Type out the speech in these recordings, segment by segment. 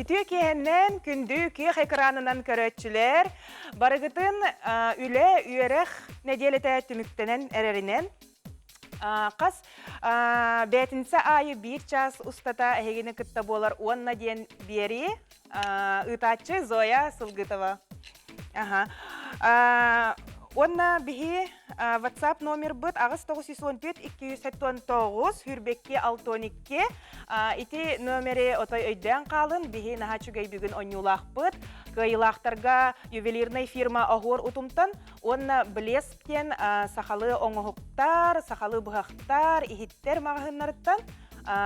Итү киһеннен күндү киэх экранынан көрөтчүлер барыгытын үле үйөрөх неделете түмүктенен эреринен Қас бәтінсі айы 1 час ұстата әйгені күтті болар 10 ден бері ұтатчы Зоя Сылгытова. Онна бігі WhatsApp номер бұд ағыз 914-279 хүрбекке 612 ити номері отой өйден қалын бігі наға чүгей бүгін онюлақ бұд. Кыйлақтарға ювелирный фирма оғыр ұтымтын, онна білесптен сақалы оңығықтар, сақалы бұғақтар, ихиттер мағынларыттан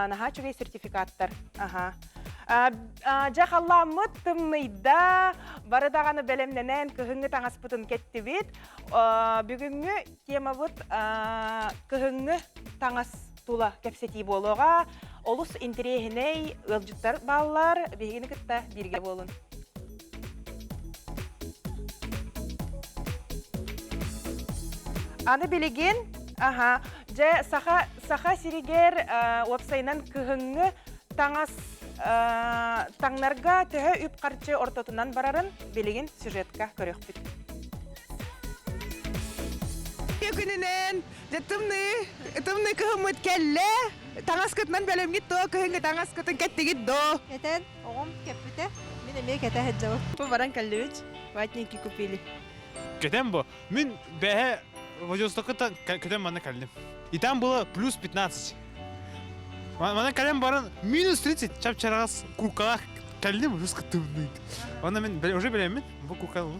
наға чүгей сертификаттар. Жақалламыд тымныйда барыдағаны бәлемненен күхіңі таңаспытын кетті бет. Бүгінгі тема бұд күхіңі таңас тула кәпсеті болуға, олыс интерегіней өлжіттар балалар бейгені күтті бірге болын. Аны білеген, саха сиригер уапсайнан күхіңі таңас таңнарға түхі үп қарчы ортотынан барарын білеген сюжетка көрек біт. Күнінен тымны күхіміт кәлі таңас күтінен бәлемгет до, күхіңі таңас күтін кәттігет до. Кетен, оғым кәпіті, мен әме кәті әт жауы. Бұл баран кәлі өч, ватненки күпелі. Кетен бұл, мен бәе Владивостоқта кетен мана кәлдім. Итан было плюс 15. Мана кәлем барын минус 30 чап-чарағас куркалақ кәлдім, жұрсқа тымдайды. Оны мен уже білемін, бұл куркалы бұл.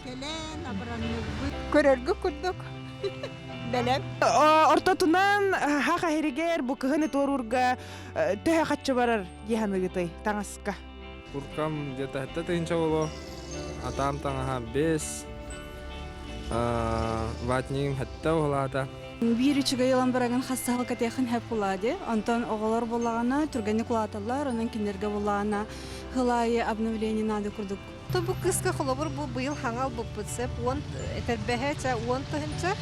Келен, абыранны көрергі күрдік. Бәлем. Ортотунан хақа херігер бұл күхіні торурға төе қатшы барар еханы гытай, таңасқа. Куркам где-то это тынча боло, а там таңаха 5. Ватнин хатта олата. Бири чугайлан бараган хастагыл катехан хеп булади. Антон оголор булагана, турганы кулаталар, анан кинерге булагана хылайы обновление нады курдук. То бу кыска холобур бу быйыл хаңал бу пытсып, он этербехече, он тыгынча,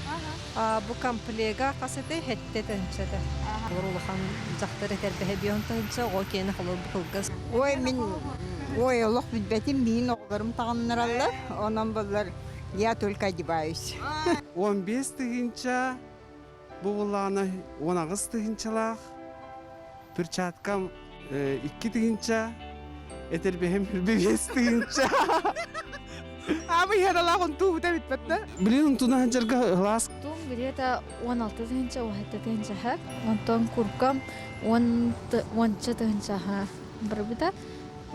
бу комплега касыты хетте тыгынча. Орулахан жактар этербехе бион тыгынча, о кені холор бу кылгас. Ой, мен олық бітбәтім, мен оғыларым тағыныралар, онан болар. Я только одеваюсь. 15 тыгынча, бұғылағына 19 тыгынчалақ, перчаткам 2 тыгынча, әтербәхем 5 тыгынча. Абы яралағын туы да бітпәтті. Білін тұна жарға ғылас. Тум где-то 16 тыгынча, 17 тыгынча хәк. Онтон куркам 10 тыгынча ха. Бір біта.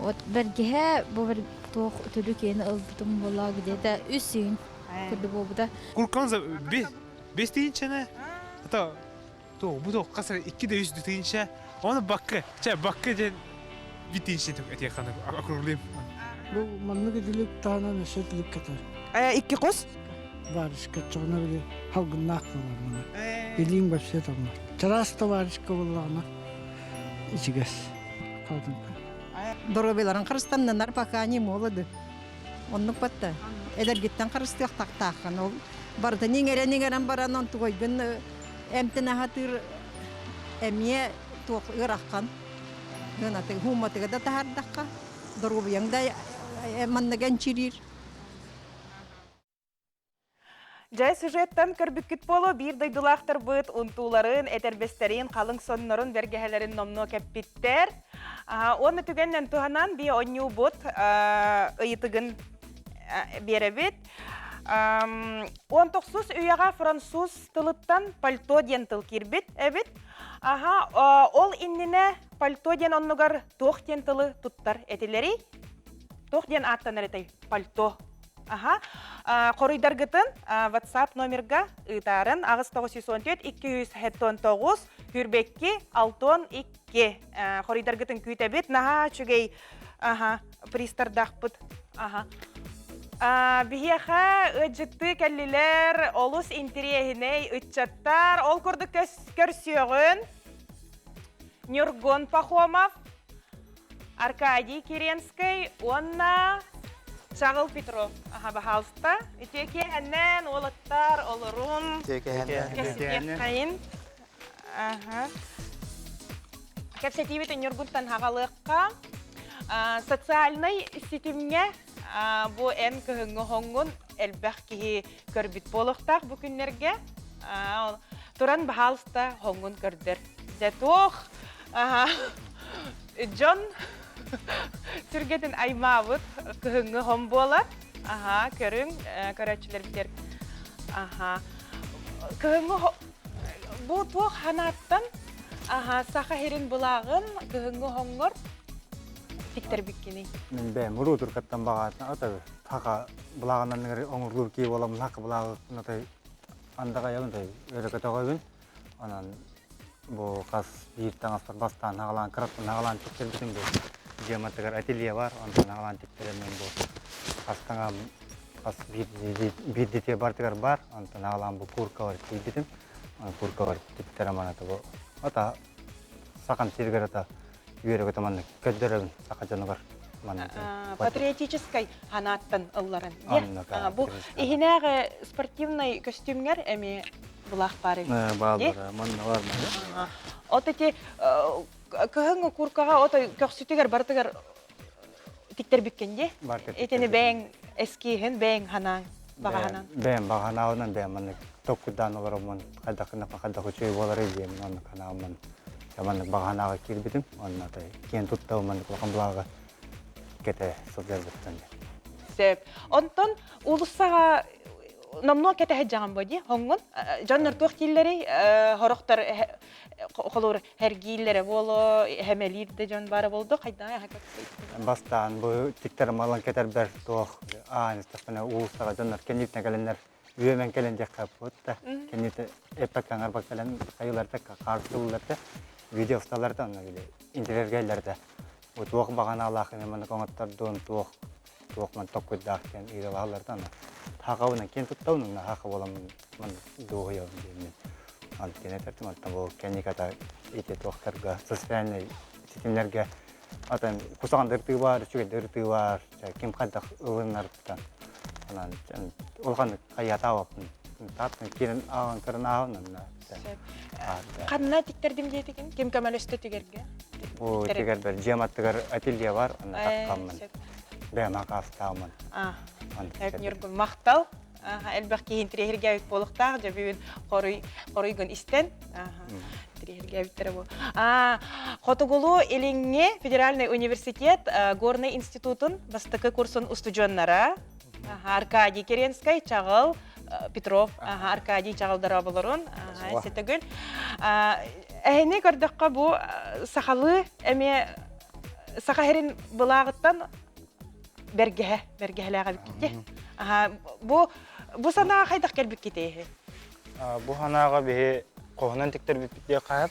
Бәргеһе бұл тоқ түлі кені ылбытым бола где-то үсін күрді болбыда. Куркамыза 5 тыгынчаны, ата бұл тоқ қасыр 2-3 тыгынча, оны баққы ден 1 тыгынчаны әтеқаны акурлайым. Бұл манны кеділік тағынан өсетілік кәті. 2 қос? Варышқа çoğuna bile halgınna aklılar bana. Bildiğin başlığı tamam. Çarasta varışka olağına içi göz. Kaldım. Дорогобеларын қырыстаннанар пока не молоды. Онның патта. Эдер гиттен қырыстық тақтаққан ол. Барды неңерен баран он туғайгын әмтіна хатыр әмие туқ ұраққан. Гынаты хуматыға да тағардаққа. Дорогобияңда маннаған чирир. Жай сюжеттан көрбүккіт болу бір дойдулақтыр бұд ұнтуларын, әтербестерін, қалың соннарын, бергәхелерін номно кәппіттер. Оны түгеннен туғанан бей оңю бұд ұйытығын беребет. 19 үйаға француз тылыттан пальто ден тыл кирбет, әбет. Ол инніне пальто ден оннығар тоқ ден тылы тұттар әтелері. Тоқ ден аттанар әтей пальто. Қорыйдарғытын WhatsApp номерға ұйтарын ағыз 914-279 хүрбекке 612. Қорыйдарғытын күйтәбет, наға чүгей пристардақ бұд. Бігеға ұджытты кәлілер, олыс интерегіней ұтчаттар, ол күрді көрсіғын Нюргон Пахомов, Аркадий Керенский, онна Чағыл Петров, бахалыста. Үтеке әннен, олаттар, олырун. Кәсіпек қайын. Кәпсетейбеті Нюргунтан хағалыққа. Социальный сетимге бу эн кыһыңы хоңгун элбэх киһи көрбүт болохтаах бу күннерге. Туран бахалыста хоңгун көрдөр. Зэтох Джон түргетін аймабыт кыһыңы хом болар. Көрүң көрөчүлөр битер. Кыһыңы бу туох ханаттан саха херин булагын кыһыңы хоңгор тиктер биккени. Мен бе муру туркаттан багатна ата така булагандан нери оңурлур ки болам хакы булагы натай андага ягындай өрөкөтөгөбүн. Анан бу кас бир таңаспар бастан нагалан кыраттан нагалан тиктер битин бу. Жематыгар ателье бар, онда нагалан тиктерем мен бу. Кастаңа кас бир дете бартыгар бар, онда нагалан бу курка бар тибитим. Курка бар тиктерем анаты бу. Ата сакан сиргерата үйрөгөтө манны көддөрөбүн сака жаныбар манны. Патриотической ханаттан ылларын. Бу ихинеге спортивный костюмгер эми булак бары. Балдар, манны бар. От эти кыһыңы куркага от көксүтүгөр бартыгар тиктер биккенде. Этени бэң эскиһин бэң ханан багаһанан. Бэң багаһанаанан бэң манны токудан олоромон кадакына кадак чөй болар эдем манны канааман. Яман баганага кирбидим, онна тай кен туттау ман кулган блага кете созербиттен. Сеп. Онтон улуссага намно кете хаҗаган боди, хоңгон жаннар тохтиллери хорохтар холор хергиллери боло, хемелирде жан бары болду, кайда хакат. Бастан бу тиктер малан кетер бер тох, стафана улуссага жаннар кенитне келенер үйөмен келен жакка бутта. Кенит эпакаңар бакалан кайыларда карсыларда видео сталарда аны биле интервьюларда вот вак баганалах мен коңаттардын туок ман токкудак кен иралаларда аны тагауна кен туттаунун хакы болам мен догоя мен антене тартым аттан бу кениката ите токтарга социальный сетимлерге атан кусагандыртыгы бар чүгөдөртүгү бар ким кадак ылынардан анан олган каятабын татын кирин аган кырын аган Канна тиктердим дейтиген, кем көмөлөстө тигерге? О, тигер бер жематтыгар ателье бар, аны такканмын. Бем акастамын. Нургун мактал. Элбек кийин трехерге үт болуктак, жабын коройгун истен. Трехерге үттер бу. Хотугулу элиңе Федеральный университет Горный институтун бастыкы курсын устужоннара. Аркадий Керенский чагыл Петров, Аркадий чагалдара болорун, сетегүл. Эһине көрдөккө бу сахалы эме сахарин булагыттан бергеһләгә бикте. Бу сана кайдак келбик ките. Бу ханага бе когнан тиктер битте кайып.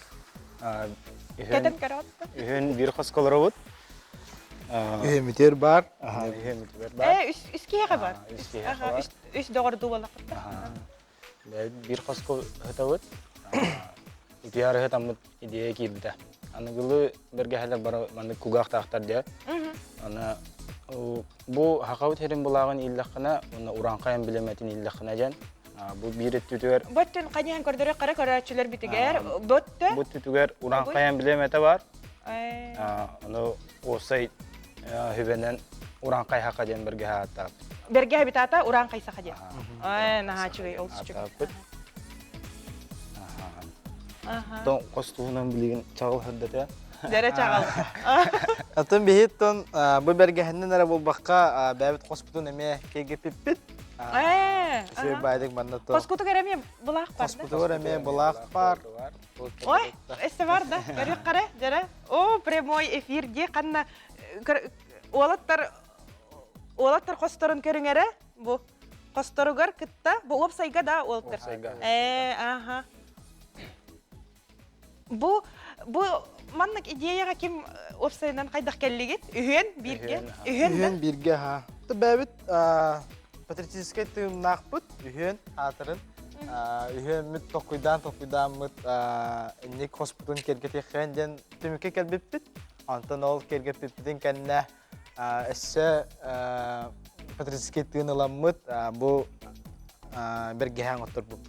Кетен карат. Үһен бир хосколробут. Митер бар. Үскеге бар. Үс догорду балакта. Бир хоскол хатавыт. Итияры хатамыт идея кирде. Аныгылы бергеһләр бар маны кугак тактар дия. Аны бу хакавыт херин булагын илләхнә, аны уранкаян билеметин илләхнә жан. Бу бирет түтүгәр. Боттын канян көрдөрө кара-карачылар битигәр. Ботты. Бу түтүгәр уранкаян билемете бар. Аны осай хебенен уранкай хака жан берге хата. Берге битата уранкай сака жан. Нахачыгы олсучук. Тон костуунан билген чагыл хаддата. Дәре чагыл. Атын бихиттон бу бергеһеннен ара булбакка бәбит хоспитун эме кеге пиппит. Сей байдык манда то. Хоскуту кереме булак бар. Хоспиту эме булак бар. Ой, эсте бар да. Көрүк кара, дәре. О, прямой эфирде канна олаттар хосторун көрүңөрө. Бу хосторугар кытта, бу опсайга да олаттар. Бу маннык идеяга ким опсайдан кайдак келлигит? Үйөн бирге. Үйөн бирге ха. Бәбит патриотический тымнакпыт, үйөн хатырын. Үйөн мит токуйдан мит ник хоспитун кергетехен ден түмүкке келбиппит. Антон ол кергеппитин кенне эссе патриотический тыныламмыт бу бергеһен отурбуп.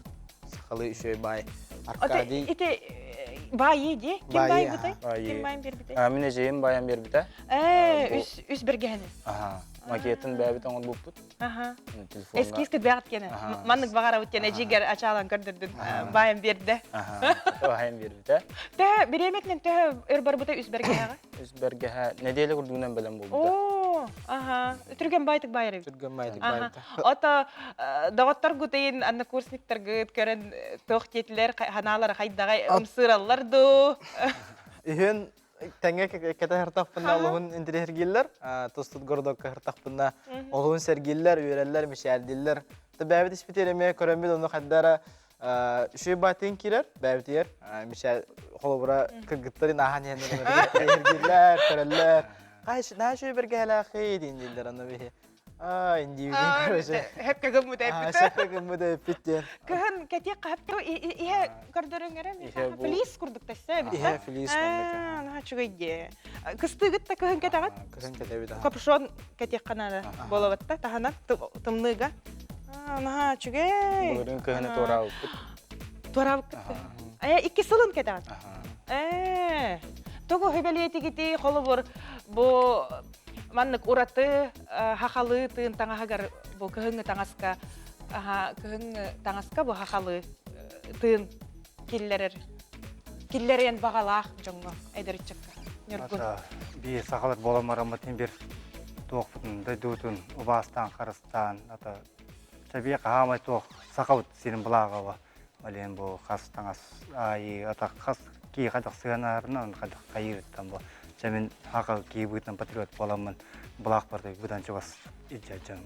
Сакалы үшөй бай. Аркадий. Байы де? Ким Байы, бай бұтай? байы. Ким байын бер бітай? Мен ежейім баян бербіті. Үс бергені. Макетін бәбіт оңын бұппыт. Эски искіт бәғат кені. Маннык бағара өткен әжегер ачалан көрдірдің байын берді. Баян бербіті. Тә береметнен тә өр бар бұтай үс бергені? Үс бергені неделі күрдігінен білім болды. Түрген байтық байыры. Түрген байтық байыры. Ата дағаттар күтейін анны курсниктар күт көрін тоқ кетілер ханалар қайдағай ұмсыралар ду. Үйен тәңе кәті хыртақпында олығын интерергелер, тостыд гордокка хыртақпында олығын сәргелер, үйерелер, мешәрделер. Бәбіт іспетереме көрінбеді оны қаддара үші байтын керер, бәбіт ер, мешәр қолыбыра кіргіттарын аған ергелер, көрелер. Қайшы шөй бірге әлақы дейін делдер аны бейі. Индивиден көрөші. Хәп кәгім мұда әппіті. Хәп кәгім мұда әппіттен. Көхін кәте қапты, ihe көрдірін әрем? Филис күрдік тәсі әбітті? Ihe филис күрдік. Наға чүгейде. Кысты күтті көхін кәте ағат? Көхін кәте өйді. Капшон кәте қанады болаватта, тағанақ тымныға. Наға чүгей. Бұлырын көхіні тора өппіт. Тора өппіт. Икі сылын кәте ағат? Тоғы хөбәлеті кеті қолы бұр бұл маннык ураты хахалы тын таңағагар бұл көхіңі таңасқа бұл хахалы тын келлерен бағалақ жоңғы әдірітчікка. Бей сақалар боламарамы тенбер тоқпытынды дұтын ұбастан, қарыстан. Сәбей қағамай тоқ сақауыт сенің бұлағауы. Олен бұл қас таңас айы, қас кей қадық сығанарынан қадық қайырыттан бұл. Жамин хақы кей бұйтын патриот боламын бұлақ барды бұдан жоғас иджаджан.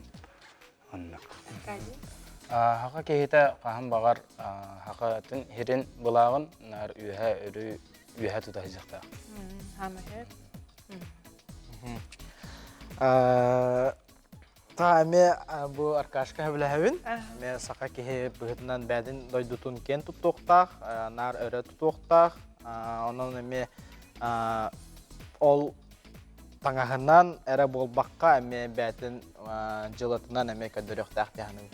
Хақы кейті қағым бағар хақытын херен бұлағын үйе үйе тұта жықта. Әме бұл аркашқа біләуін. Мен сақа кейі бұғытынан бәдін дойдутын кен тұттуқтақ, нар өрі тұттуқтақ. Онын әме ол таңағынан әрі болбаққа әме бәтін жылытынан әме көндіріқтақ бәхінің.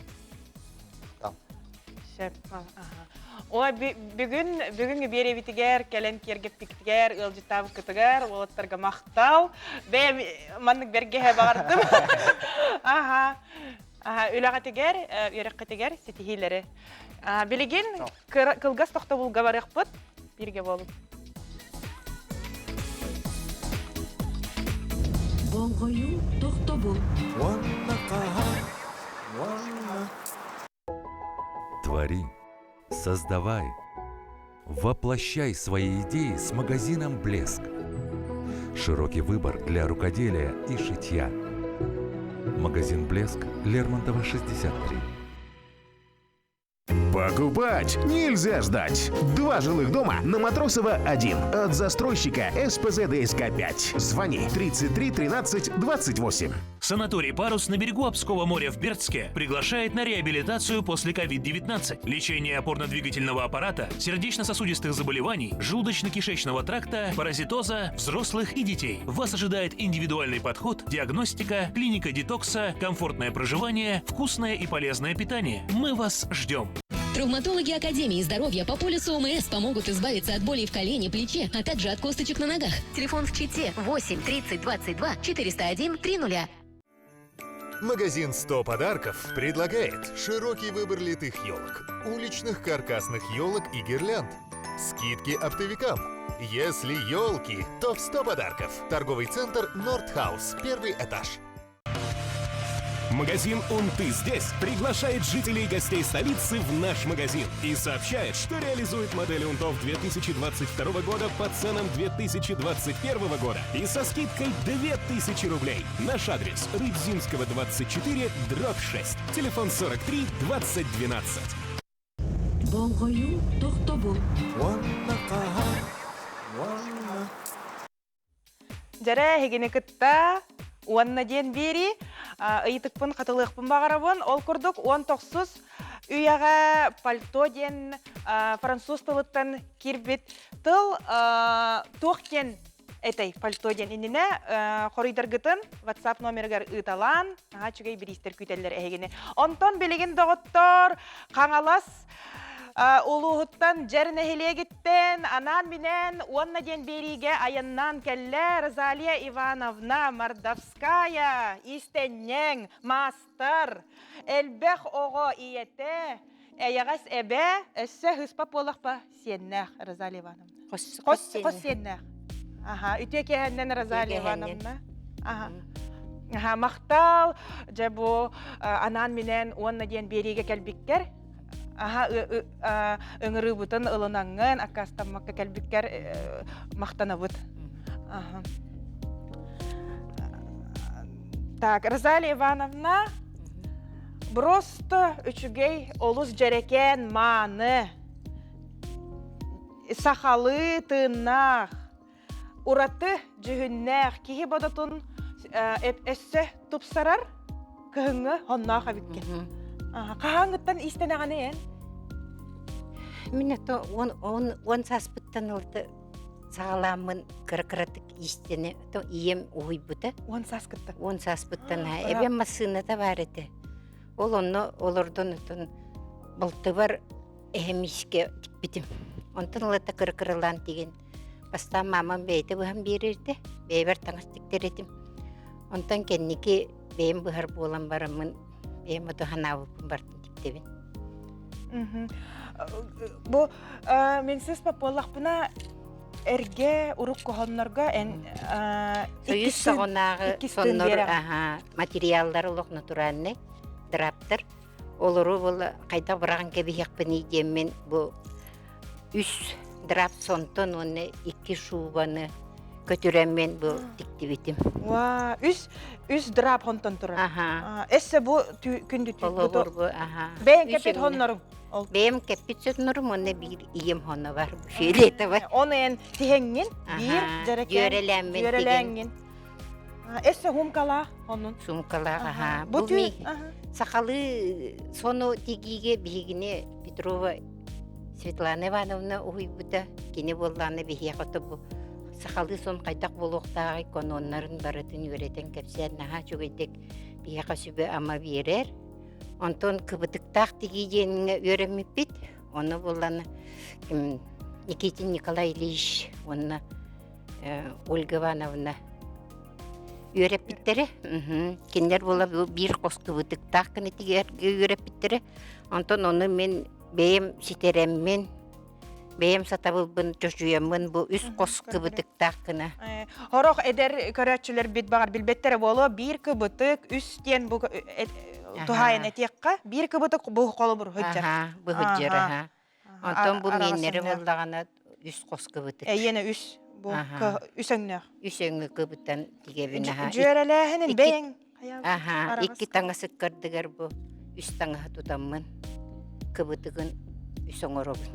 Ола бүгінгі бере бітігер, кәлен кергеп біктігер, ұлжытабы күтігер, олаттарға мақтау. Бәй манның бергеге бағардым. Үліға тігер, үйрекқа тігер, сетихилері. Білеген қылғас тоқта бұлға барық бұд, бірге болып. Болғою тоқта бұл. Твори, создавай, воплощай свои идеи с магазином «Блеск». Широкий выбор для рукоделия и шитья. Магазин «Блеск», Лермонтова, 63. Покупать нельзя ждать. 2 жилых дома на Матросова 1 от застройщика СПЗ ДСК 5. Звони 33 13 28. Санаторий «Парус» на берегу Обского моря в Бердске приглашает на реабилитацию после COVID-19, лечение опорно-двигательного аппарата, сердечно-сосудистых заболеваний, желудочно-кишечного тракта, паразитоза, взрослых и детей. Вас ожидает индивидуальный подход, диагностика, клиника детокса, комфортное проживание, вкусное и полезное питание. Мы вас ждем. Травматологи Академии здоровья по полюсу ОМС помогут избавиться от болей в колене, плече, а также от косточек на ногах. Телефон в Чите 8 30 22 401 300. Магазин 100 подарков предлагает широкий выбор литых елок, уличных каркасных елок и гирлянд. Скидки оптовикам. Если елки, то в 100 подарков. Торговый центр Нордхаус, 1-й этаж. Магазин «Унты здесь» приглашает жителей и гостей столицы в наш магазин и сообщает, что реализует модели «Унтов» 2022 года по ценам 2021 года и со скидкой 2000 рублей. Наш адрес: Рыбзинского, 24, /6. Телефон 43 20 12. Болғою тоқта бұл. Жара хегене кытта уанна ден бери ыйтыкпын катылыкпын багарабын ол курдук 19 үйага пальто ден француз тылыттан кирбит тыл тоқкен этой пальто ден инине хорыйдаргытын WhatsApp номергер ыталан чугай биристер күтеллер эгене онтон билеген доготтор каңалас улуһуттан жернехилегиттен анан менен уонна ден бериге аяннан келле Розалия Ивановна Мордовская истеннең мастер элбех ого иете эягас эбе эссе хыспа полахпа сеннех Розалия Ивановна. Хос сеннех. Ага, үтекеһеннен Розалия Ивановна. Ага, мактал жабу анан менен уонна ден бериге келбиккер. Ага, өңірі бұтын ылынаңын, акастамаққа кәлбіккер мақтана бұт. Ага. Так, Розалия Ивановна, просто үчігей олус жерекен маны, сақалы тыннақ, ураты жүгіннәқ, кейі бодатын әсі тұпсарар, күйіңі оннақ әбіккен. Қағаңыттан истен ағаны ең? Мен это он саспыттан олды сағаламын кыркыратык истене, то ием уйбута. Он саскыттан? Он саспыттан. Эбен масына да бар еті. Ол оны олардан өтін бұлты бар әхемишке тикпетім. Онтан олата кыркырылан деген. Баста мамам бейті бұхам берерді. Бейбер таңыстықтер етім. Онтан кеннеке бейім бұхар болан барамын. Бейім оты ханауыпын бартын тиктебін. Бу менсіз папалақпына әрге ұрық қоғанларға Союз сағынағы соннор материалдар олық натуральный драптар. Олыру бұл қайда бұрағын кәбіяқпын едеммен бұл үш драп сонтон оны 2 шубаны көтірәммен бұл тіктебетім. Ва, үш драп хонтон тұра. Әсі бұл күнді түйіп? Бәйін кәпет хоннарың? Бәйім кәпет сөтнұрым, оны бір ием хоны бар. Шөйлеті бар. Оны ән тихенген, бір жарекен, жөреләңген. Әсі хумкала оның? Сумкала, бұл ми сақалы соны тегеге бігіне Петрова Светлана Ивановна ұйбыда кені болғаны біге қоты бұл. Сақалы сон қайдақ болуқтағы кононларын барытын өретен кәпсен наға жөгейдек біге қасыбы ама берер. Онтон кыбытықтақ дегейденіңе өремеппет. Оны болғаны Никитин Николай Ильич, оны Ольга Ивановна өреппеттері. Кендер бола бір қос кыбытықтақ кіні тегерге өреппеттері. Онтон оны мен бейім сетереммен, бейім сатабылбын жошуямын бұл үс қос кыбытықтақ кіні. Хорақ әдер көрәтшілер бет бағар білбеттері болу, бір кыбытық үстен бұл тухайын әтеққа, бір кыбытық бұл қолы бұр хүджар. Бұл хүджар, онтон бұл менері болдағана үс қос кыбытық. Әйені үс, бұл үсіңнер. Үсіңі кыбыттан тегебін. Жөреләхінің бәйін. Екі таңасы көрдігер бұл үс таңы тұтамын. Кыбытығын үсің орабын.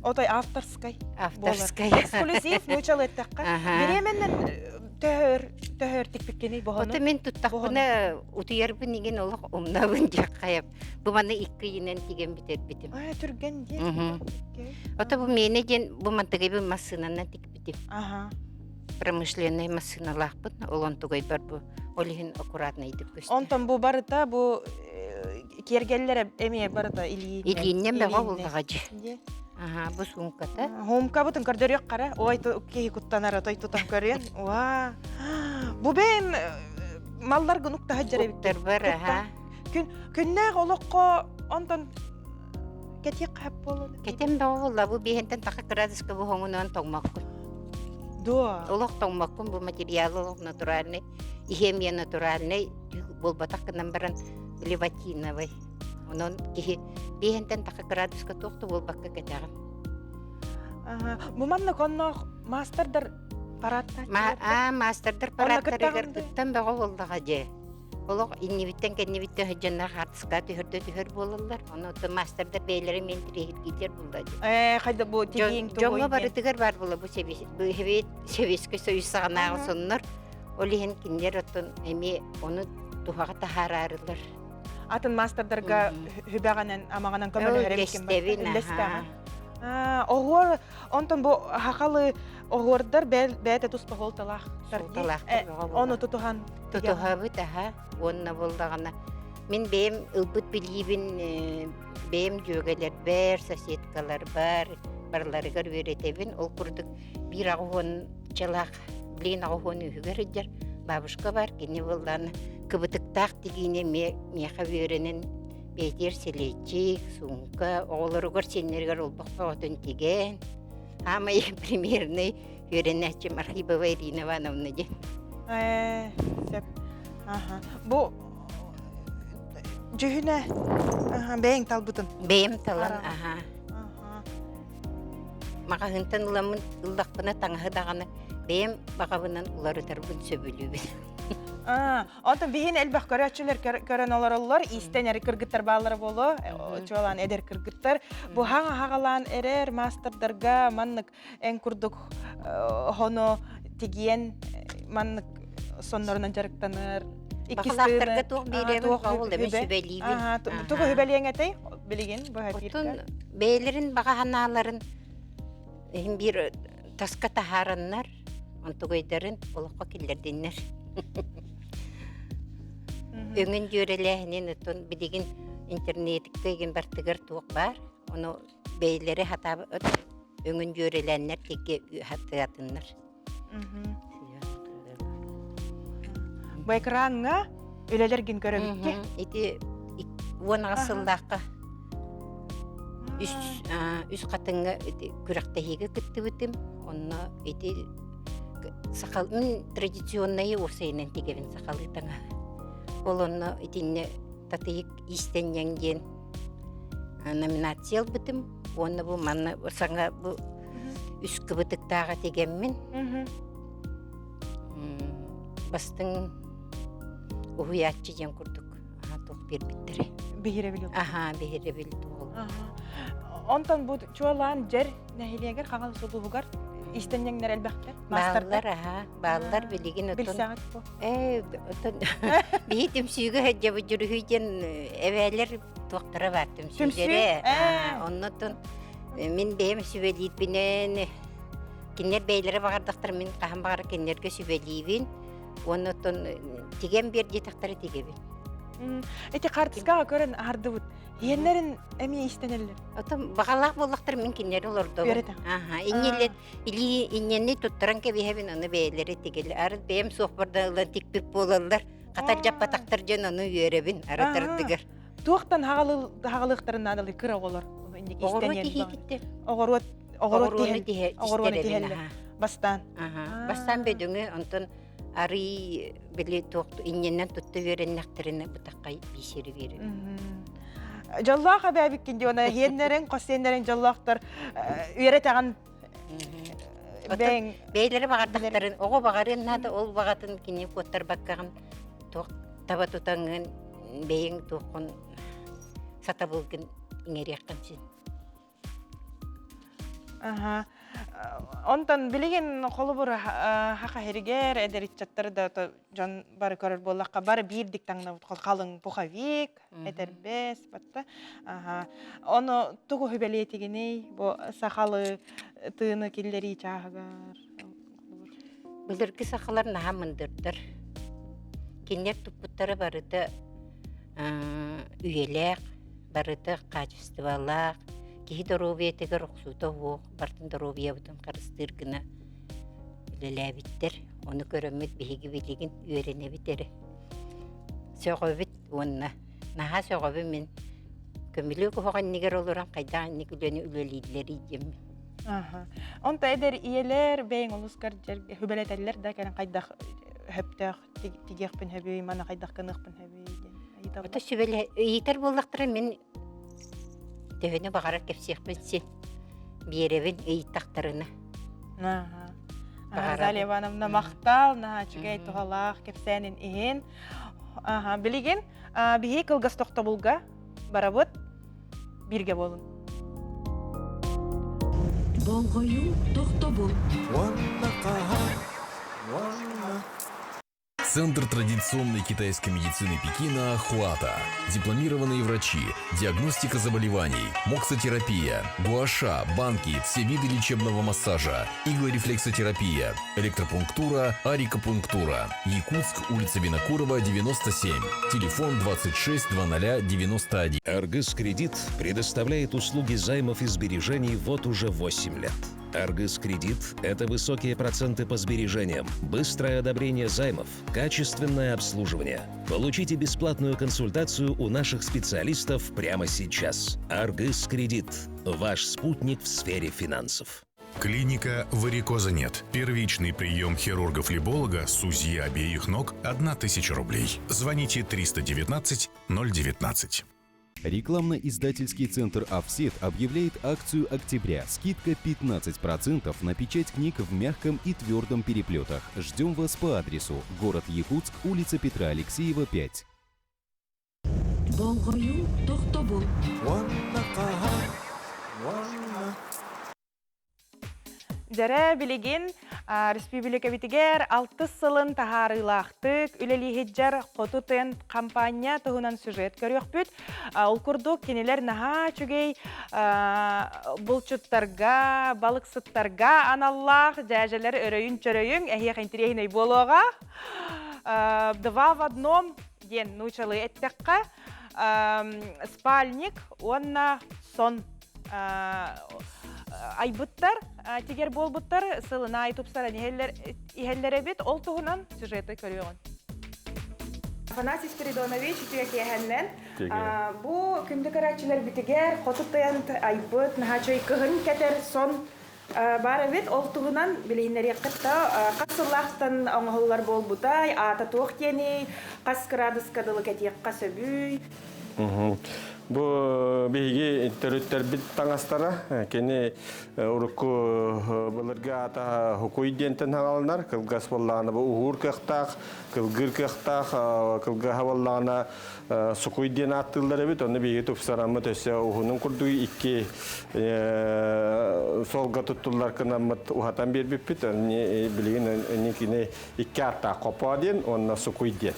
Отай авторскай. Авторскай. Эксклюзив мөчал әттіққа. Беременнен төхөр тікпеккені бұғыны. Ота мен тұттақпына ұтыярбын еген олық омнабын жақ қайап. Бұл маны икі енен теген бітер бітім. Түрген ден. Ота бұл мені ден бұл мантығай бұл масынанан тік бітім. Промышленный масыналақпын. Олан тұғай бар бұл. Олығын аккуратно едіп көсті. Онтан бұл барыта бұл кергеллер әмее барыта Ильин. Ильиннен бәға болдағачы. Бұл сумката. Хумка бұтын көрдерек қара. Ой, кейі күттанары той тұтан көрген. Бұл бәйін маллар күн ұқта хаджар әбік. Ұқтар бар, Күннәғ олыққа онтан кәтек қап болуды. Кәтем бәға болда. Бұл бейхентен тақы градуска бұл хоңынан тоңмаққын. Олық тоңмаққын бұл материалы олық натуральный. Хемия натуральный. Бұл батаққынан баран леватиновый. Onun ki bihenten takı gradüska toxtu bol bakka ketağın. Bu manna konno masterdir parattar. Masterdir parattar eger tuttan bağa boldaga je. Oloq innibitten kennibitten hajjanna hartska tühür bolurlar. Onu da masterdir beyleri mentirehir gider bulda. Qayda bu tegin to. Jonga barıtıgar var bola bu hevet seviske soyuz sağanağı sonlar. Olihen kinder otun emi onu tuhaga tahararırlar. Атын мастердарға хүбәғанын амағанын көмілі әрекем бар. Оғыр, онтын бұл хақалы оғырдар бәйті тұспа қолталақ. Оны тұтуған. Тұтуға бұд, онына болдағана. Мен бәйім ұлбыт білейбін бем жөгелер бер, соседкалар бар, барларыгар үйретебин. Ол курдук бир агуон чалак, блин агуон үйгөрөдер. Бабушка бар, кини болланы кыбытыктак дегине меха үйренен бейтер селечик, сумка, оғыларыгар сенергер олбаққа отын теген. Ама примерный үйренәтчі Мархибова Ирина Ивановна де. Бу жүхіне бәйін талбытын? Бәйім талан, Маға ғынтан ұламын ұлдақпына таңғыдағаны бәйім бағабынан ұлары тарбын сөбілі бі. Онтан бейін әлбәқ көрәтшілер көрін олар, истен әрі кіргіттар бағалары болу, чуалан әдер кіргіттар. Бұ хағалан әрер мастердарға маннық ән күрдік хоно тегиен маннық сонларынан жарықтаныр. Бақылақтарға тоқ беремін қауыл әмі сөбәлейбін. Тұғы хөбәлейін әтей, білеген бұға бірка? Бәйлерін баға ханаларын бір тасқа тахараннар, онтығайдарын олыққа келерденнер. Өңін жөреләхінен ұтын білеген интернетікті еген бартығыр туық бар. Оны бәйлері хатабы өңін жөреләннер теге хатты атыннар. Бұл экранға өлелерген көрімікке? Эти он асылдаққа үс қатыңға күрақтахиға күтті бітім. Онна эти сақалын традиционные осайнен тегевін сақалы таңа. Ол онна этинне татыйық истен янген номинациял бітім. Онна бұл манна саңа бұл үс кыбытықтаға тегеммен. Бастың уhuятчы жан күрдік. Тоқ бербіттірі. Бейіре білі? Бейіре білі тоғыл. Онтан бұл чуалан жер нәхилегер қаңал сұлуғығар истен еңнер әлбәқтер? Бағылар білеген Біл сағат бұл? Бейі түмсүйгі әджабы жүргүйден әвәлер тоқтыра бар түмсүйдері. Оннотын мен бейім сүбелейдбінен кенер бейлері бағардақтар мен қағым бағар кенерге сүбелейбін. Оннотын теген бер детақтары тегебін. Эти қартысқаға көрін арды бұд. Енлерін әме истенелер? Бағалақ болақтар мен кенері оларды. Береді? Иннелер, или иннені тұттыран кәбейхебін оны бейлері тегелі. Арыз бейім соқпардан ұлан текпек болалар. Қатар жаппатақтар жан оны үйеребін аратардығыр. Туақтан хағалықтарын надалы кір оғылар? Оғыруы тихекеттер. Оғыруы тихелі. Бастан? Бастан бөдіңі онтын ары білі тоқты инненен тұтты вереннәқтеріне бұтаққа бейсері беріп. Жаллақ әбәбіккенде оны хенлерін, қосенлерін жаллақтар үйері таған бәң... Бейлері бағардақтарын, оғы бағарын нады ол бағатын кене көттар баққағын таба тұтаңын бәйін тоқын сата болғын еңері яққан сен. Онтан білеген қолы бұр хақа хергер, әдерітчаттары да жан бары көрір болаққа бары бірдік таңна қалың пухавик, әдербес, батта. Оны тұғы хөбәлі етегеней, сақалы тыны келдері чағығар. Бұлырғы сақалар наға мұндырдыр. Кенер тұппыттары барыды үйелек, барыды қачыстывалақ, Кихи доробия тегер оқсута оқ, бартын доробия бұтын қарыстыргына үлеләбіттер. Оны көрімет бейгі білеген үйрене бітері. Сөғөбіт онына. Наға сөғөбі мен көмілі көғаған негер олыран қайдаған негілені үлелейділер идем. Онта әдер иелер бәйін олыскар хүбәлет әлілер да кәрін қайдақ хөптәқ тегеқпін хөбей, мана қайдақ кынықпын хөбей. Ота сөбәлі ейтер болдақтыры мен Төвені бағарар кепсеқпен сен беребін өйттақтарына. Залия Ивановна мақтал, чүгей тұғалақ кепсәнін ең. Білеген, бейі кылғас тоқта болға барабыт бірге болын. Болғойу тоқта бол. Центр традиционной китайской медицины Пекина «Хуата». Дипломированные врачи, диагностика заболеваний, моксотерапия, гуаша, банки, все виды лечебного массажа, иглорефлексотерапия, электропунктура, арикопунктура. Якутск, улица Винокурова, 97. Телефон 26 00 91. Аргыс Кредит предоставляет услуги займов и сбережений вот уже 8 лет. Аргыс Кредит – это высокие проценты по сбережениям, быстрое одобрение займов, качественное обслуживание. Получите бесплатную консультацию у наших специалистов прямо сейчас. Аргыс Кредит – ваш спутник в сфере финансов. Клиника «Варикоза нет». Первичный прием хирурга-флеболога с УЗИ обеих ног – 1000 рублей. Звоните 319 019. Рекламно-издательский центр «Офсет» объявляет акцию октября. Скидка 15% на печать книг в мягком и твердом переплетах. Ждем вас по адресу: город Якутск, улица Петра Алексеева, 5. Болгою Тохтобул. Дәрә билеген республика битигер 6 сылын тахарылақтык үлелихеджер қотутен кампания тұғынан сюжет көріқпүт. Ол күрдік кенелер наға чүгей бұлчыттарға, балықсыттарға аналлақ, жәжелер өрөйін чөрөйін, әйек интерейней болуға. Два в одном ден нучалы әттіққа спальник, онна сон айбыттар, тегер болбыттар, сылына айтупсара ихеллере бит, ол туғынан сюжеті көріғын. Афанасий Спиридонович, түйек ехеннен, бұ күнді көрәтчілер бітігер, қотыттайын айбыт, нахачой кығын кәтер сон бары бит, ол туғынан білейінер еқітті қасылақтан оңғылар болбытай, ата туық тені, қас градускадылы кәтек қасөбүй. Бу беги төрөттөр бит таңастара кени урукку буларга ата хукуй дентен хагалнар кылгас болланы бу угур кыктак кылгыр кыктак кылга хаваллана сукуй ден аттылар бит оны беги тупсарамы төсө ухунун курдуй икки солга туттулар кынамыт ухатан бербип бит они билген никине икки атта копаден онна сукуй ден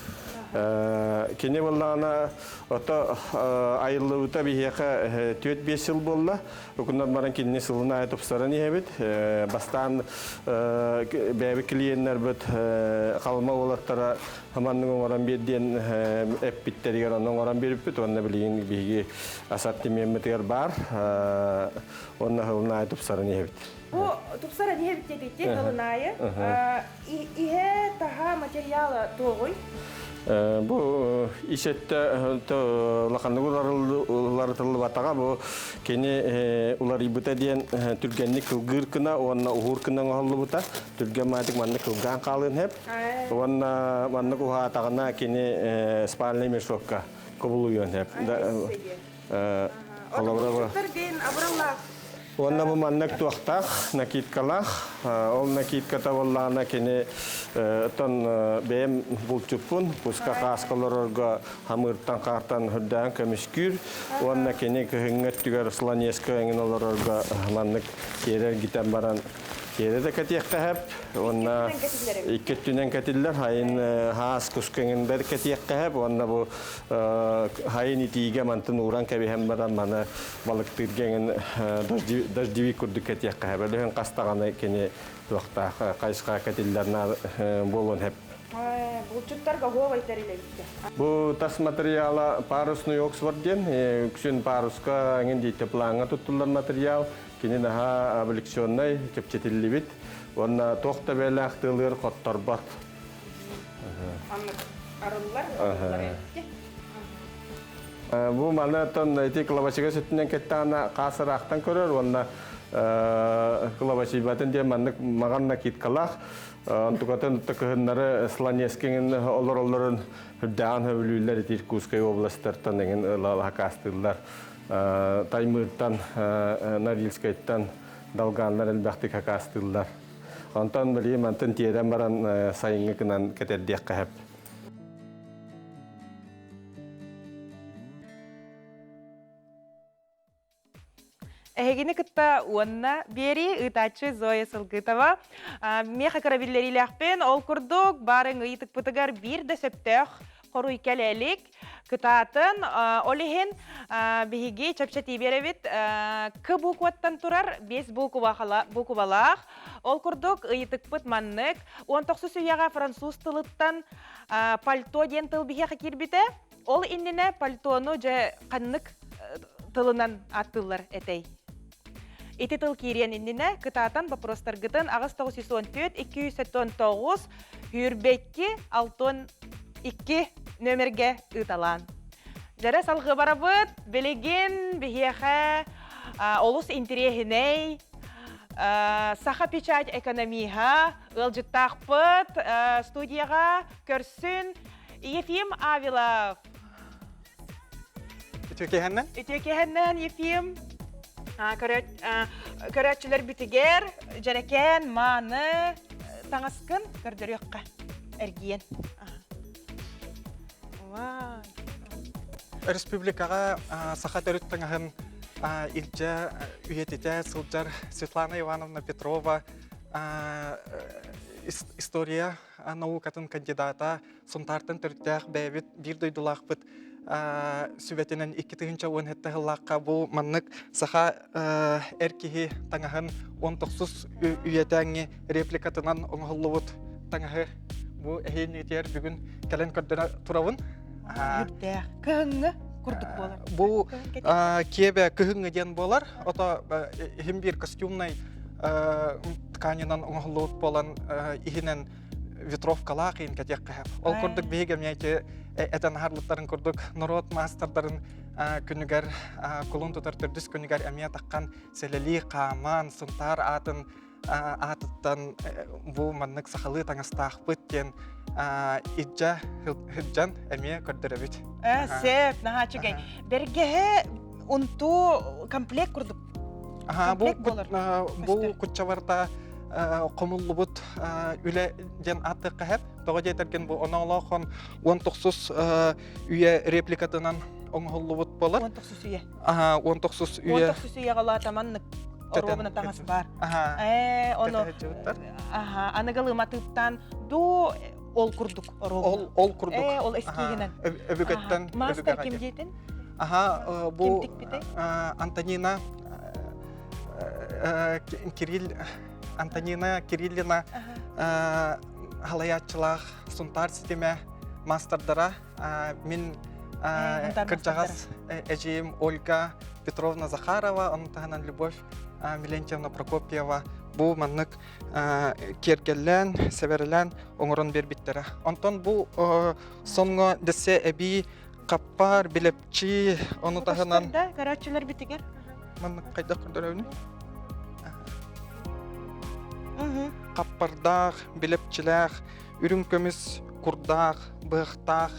кене боллана ото айыллыута бихека 4-5 жыл болла. Окундан баран кинне сылына айтыпсаран ебит. Бастан бәбі клиенттер бит калма олаттара хаманның оңоран берден эппиттеригер онның оңоран берип бит. Онна билген биги асатты мемметер бар. Онна хылына айтыпсаран ебит. Бу тупсаран ебит дедите хылынайы. Ihe таха материалы тоғой. Бу ишетте лаканнылар тылы батага бу кене улар ибута диен түргенник кылгыр кына онна ухур кына голлу бута түрген матик манны кылган калын хеп онна манны куха тагына кене спальный мешокка кобулуйон хеп онна бу маннык туактак накиткалах ол накитката боллана кене тон бем булчупун пуска каскаларга хамыртан картан хырдан көмүскүр онна кене кыгынгат түгөр сланеска энгенолорга маннык керер гитен баран кереде кетиектеп онна иккеттүнен кетиллер хайын хаас кускеңендер кетиектеп онна бу хайын итиге мантын уран кебем баран мана балык тирген дождевик курдук кетиектеп элен кастаганы кене туакта кайска кетиллерна болон хеп Булчуттарга ховай терилебитте. Бу тас материала парусный Оксфорд ден, күшүн паруска энгенди теплаңа туттулар материал, кини наха облегченный кепчетилибит. Онна тохта белактылыр коттор бат. Арыллар. Бу манатон эти клавачыга сүтүнөн кеттана касырактан көрөр, онна клавачы батен де маннык маганна киткалах. Антукатын тыкыһыннары сланескеңин олороллорун хүрдаан хөбүлүүлер Иркутскай областартан деген лахакастылар Таймыртан Норильскайттан далганлар элбахты хакастылар. Антан билем антын тиеден баран сайыңы кынан кетердек кахап. Кырдьагини кытта уонна бери ытачы Зоя Сылгытова. Меха карабиллерилэхпен ол курдук барын ыйтык пытыгар бир да сөптөх коруй келелик кытатын олихин биһиги чапчати беребит к букваттан турар 5 буквалах. Ол курдук ыйтыкпыт маннык 19 сүйяга француз тылыттан пальто ден тыл биһиха кирбите. Ол иннине пальтону же каннык тылынан аттылар этей. Ити тыл кириен иннине кытатан вопростар гытын агыс 914 279 хүрбекки 612 нөмерге ыталан. Жара салгы барабыт билеген бихеха олус интерехиней саха печать экономиха ылжыттақпыт студияға көрсін Ефим Авилов. Үтөкеһеннен Ефим. Көрәтчілер бітігер, жәрекен, маны, таңаскын көрдіріққа әргиен. Республикаға сақа дөріттіңіғын илжі үйететі сылжар Светлана Ивановна Петрова история наукатын кандидата сонтартын түрттәқ бәйбіт бір дойдулақ бұд сүбетінен 2-10 ғылаққа бұл маннық сақа әркеге таңағын 19 үйетәңі репликатынан оңғылы бұд таңағы бұл әйін етер бүгін кәлін көрдіні тұравын. Күңі күрдік болар. Бұл кебе күңі ден болар. Ота бір костюмнай тканинан оңғылы бұд болан ихінен ветровкалақ ең кәтек қағып. Ол күрдік бейгем яйте әтен харлықтарын күрдік народ мастардарын күнігер күлін тұтар түрдіс күнігер әмия таққан сәлелі қаман, сұнтар атын атыттан бұл маннық сақалы таңыстақ бұттен иджа хыджан әмия көрдірі бүт. Сәп, наға чүгей. Бергеге ұнту комплект күрдік. Бұл күтчаварда қомылы бұд үлі ден аты қағып. Тоға дейтерген бұл оңалақын 19 үйе репликатынан оңғылы бұд болар. 19 үйе? 19 үйе. 19 үйе ғала таманнық оробына таңасы бар. Анығылы матыптан ду ол күрдік оробына. Ол күрдік. Ол ескегінен. Өбігеттен. Мастер кем дейтін? Бұл Антонина Антонина Кириллина халаятчылақ сұнтар системе мастардара мен кіржағас әжейім Ольга Петровна Захарова, онтағынан Любовь Милентьевна Прокопьева бұл маннық кергеллен, северелен оңырын бербіттері. Онтон бұл соңғы десе әбей қаппар, білепчі, оны тағынан... Құстарда көрәтчілер бітігер? Маннық қайда күрдір өйні? Қаппардақ, білепчіләқ, үрін көміс, құрдақ, бұқтақ,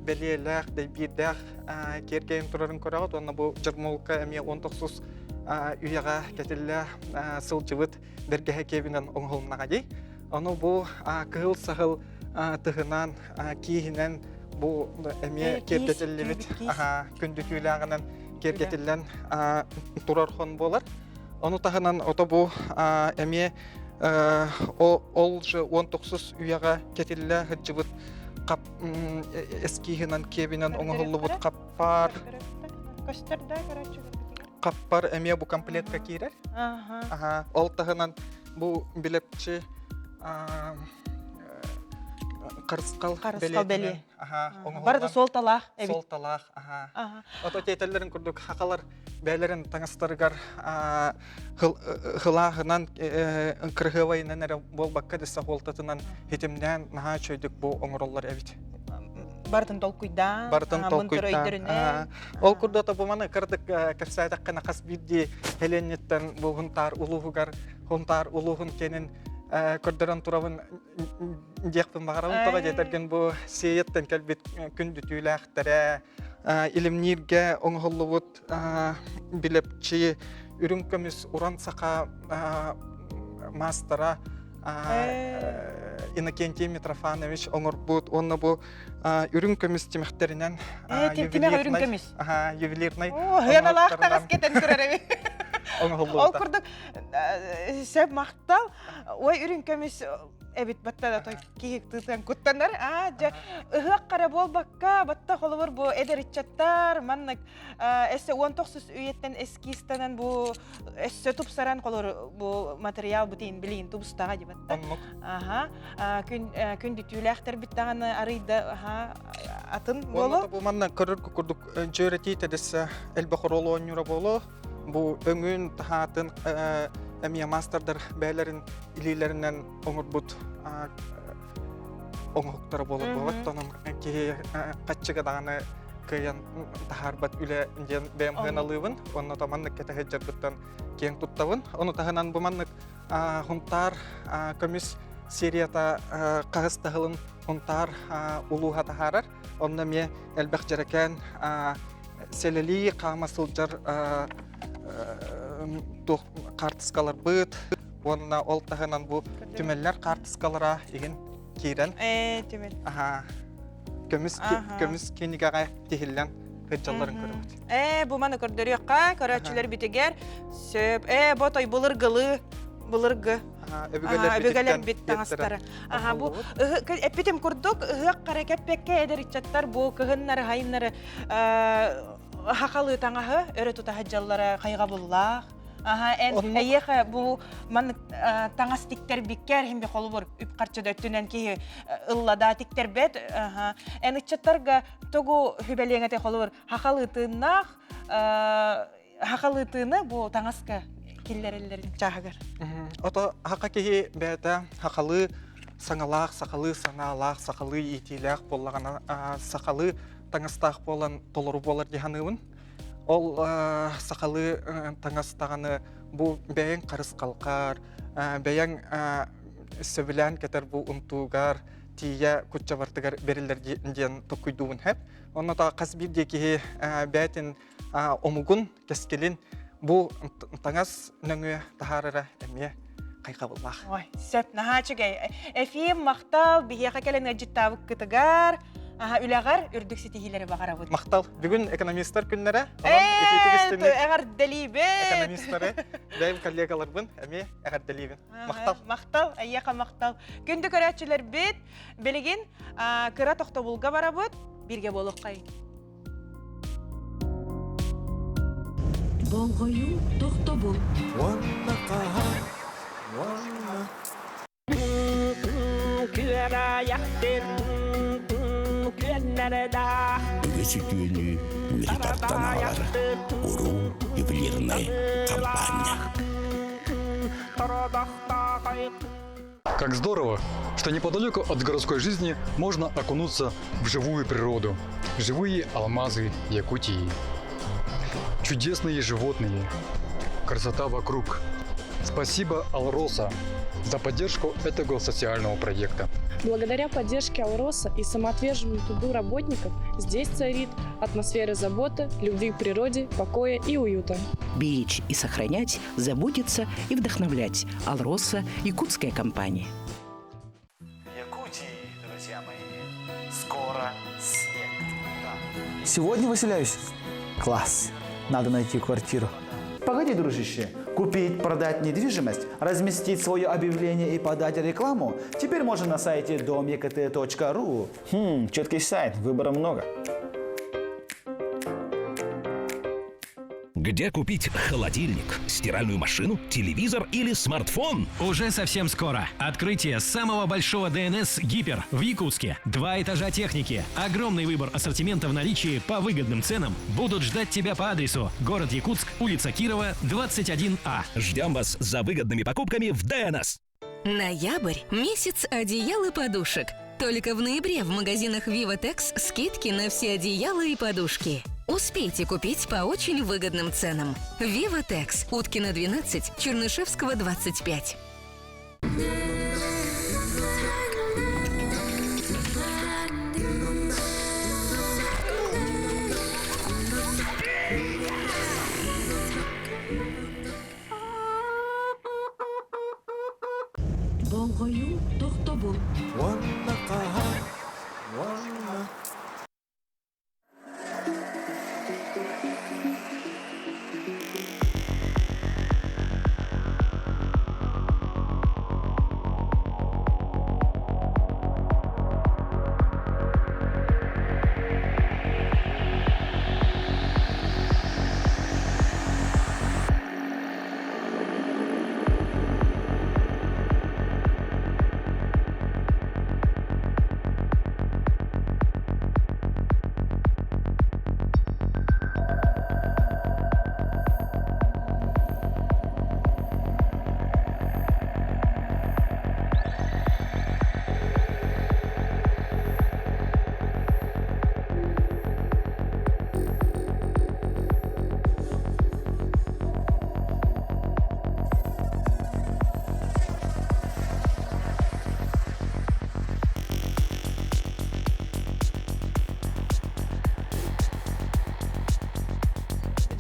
бәлеләқ, дәйбейдәқ, кергейін тұрарын көрағыд. Оны бұл жырмолқа әме 19 үйеға кәтілі сылжывыт бергеге кебінен оңғылынаға дей. Оны бұл кығыл-сағыл тұғынан, кейінен бұл әме кергетілі күндікүйләғынан кергетілін тұрархон болар. Оны тағынан ота бұл әме ол жы 19 үйеға кәтілі ғыджывыт әскейінен кебінен оңғылы бұд қаппар әме бұл комплектқа кейрер. Ол тағынан бұл білепчі қарысқал бәле. Барды сол талақ. Сол талақ. Ото тетелерін күрдік хақалар бәлерін таңыстарығар ғылағынан кірғывайынан әрі бол баққа десі қолтатынан хетімнен наға чөйдік бұл оңыролар әбіт. Бардың толкуйдан, мұнтыр өйдірінен. Ол күрдіғі бұл маны кірдік кірсайдақ қана қас бірде хеленеттен бұл ғынтар ұлығығар, ғынтар ұлығын кенін көрдірін тұрауын декпін бағарауын тоға жетерген бұл сейеттен кәлбет күнді түйіләқтірі, илімнерге оңғылы бұд білепчі, үрін көміс ұран сақа мастара Иннокентий Митрофанович оңыр бұд, оны бұл үрін көміс темектерінен ювелирнай. О, ғыналақ тағыз кетін көрер әбі. оңголлута. Ол курдук сөп мактал, ой үрүн көмүс эбит батта той кийик тытан куттандар. Жа ыгак кара болбакка батта холобор бу эдеричаттар, маннык эсе 19 үйеттен эскистанан бу эсе тупсаран колор бу материал бутин билин тубустага деп батта. Күн бүтүлэхтер биттаганы арыйда атын боло. Бу манна курдук жөрөтите десе элбахороло онюра боло. Бу өңүн таатын эмия мастердар бәйләрен илиләреннән оңырбут оңоктары болып болот. Тонын ки каччыга даганы кыян тахарбат үле ден бем хыналыбын. Онны таманны кете хеджербиттен кең туттабын. Оны тагынан бу маннык хунтар көмүс серията кагыс тагылын хунтар улуха тахарар. Онны ме элбек жерекен селели камасылжар тух картыскалар быт. Онна ол тагынан бу түмеллер картыскалара еген кирен. Түмел. Көмүс кенигага тихиллен хыджалларын көрөбүт. Бу маны көрдөрөкка, көрөчүлөр битегер сөп, ботой булыргылы, булыргы. Өбөгөлөр бит таңастары. Бу эпитем курдук, ыгак кара кеппекке эдеричаттар бу кыгыннары, хайыннары хакалы таңахы өрө тута хаджаллары кайга буллах. Эйеха бу ман таңастиктер биккер химби холбор үп карчада өттүнөн ки ыллада тиктер бет. Эничаттарга тогу хүбелеңете холбор хакалытынах хакалытыны бу таңаска киллерелерин чагыр. Ото хака ки бета хакалы саңалак, сакалы саналак, сакалы итилак боллагана сакалы таңастак болан толору болар диханыбын. Ол сакалы таңастаганы бу бәйен карыс калкар, бәйен сөбүлән кетер бу унтугар, тия кутчабартыгар берилер диен токуйдуун хеп. Онна та касбир деки бәтин омугун кескелин бу таңас нөңө тахарара эме кайка булмак. Ой, сөп нахачыгай. Эфим мактал бияка келен аҗиттабык кытыгар. Үләгәр үрдүк ситихиләре багара бу. Мактал. Бүгүн экономисттар күннәре. Әгәр дәлибе. Экономисттары даим коллегалар бун, әме әгәр дәлибе. Мактал. Мактал, әйяка мактал. Күндү көрәчүләр бит, белеген кыра тохтобулга бара бут, бирге болуккай. Болгою тохтобул. Үгесүтүүнү милитардан алар уруу ювелирный компания. Как здорово, что неподалеку от городской жизни можно окунуться в живую природу. Живые алмазы Якутии. Чудесные животные. Красота вокруг. Спасибо Алроса за поддержку этого социального проекта. Благодаря поддержке Алроса и самоотверженному труду работников здесь царит атмосфера заботы, любви к природе, покоя и уюта. Беречь и сохранять, заботиться и вдохновлять. Алроса – якутская компания. Якутии, друзья мои, скоро снег. Сегодня выселяюсь? Класс. Надо найти квартиру. Погоди, дружище. Купить, продать недвижимость, разместить свое объявление и подать рекламу теперь можно на сайте domekt.ru. Четкий сайт, выбора много. Где купить холодильник, стиральную машину, телевизор или смартфон? Уже совсем скоро. Открытие самого большого ДНС «Гипер» в Якутске. 2 этажа техники, огромный выбор ассортимента в наличии по выгодным ценам будут ждать тебя по адресу: город Якутск, улица Кирова, 21А. Ждем вас за выгодными покупками в ДНС. Ноябрь – месяц одеял и подушек. Только в ноябре в магазинах Vivatex скидки на все одеяла и подушки. Успейте купить по очень выгодным ценам. Vivatex, Уткина 12, Чернышевского 25. Болгою тохтобул.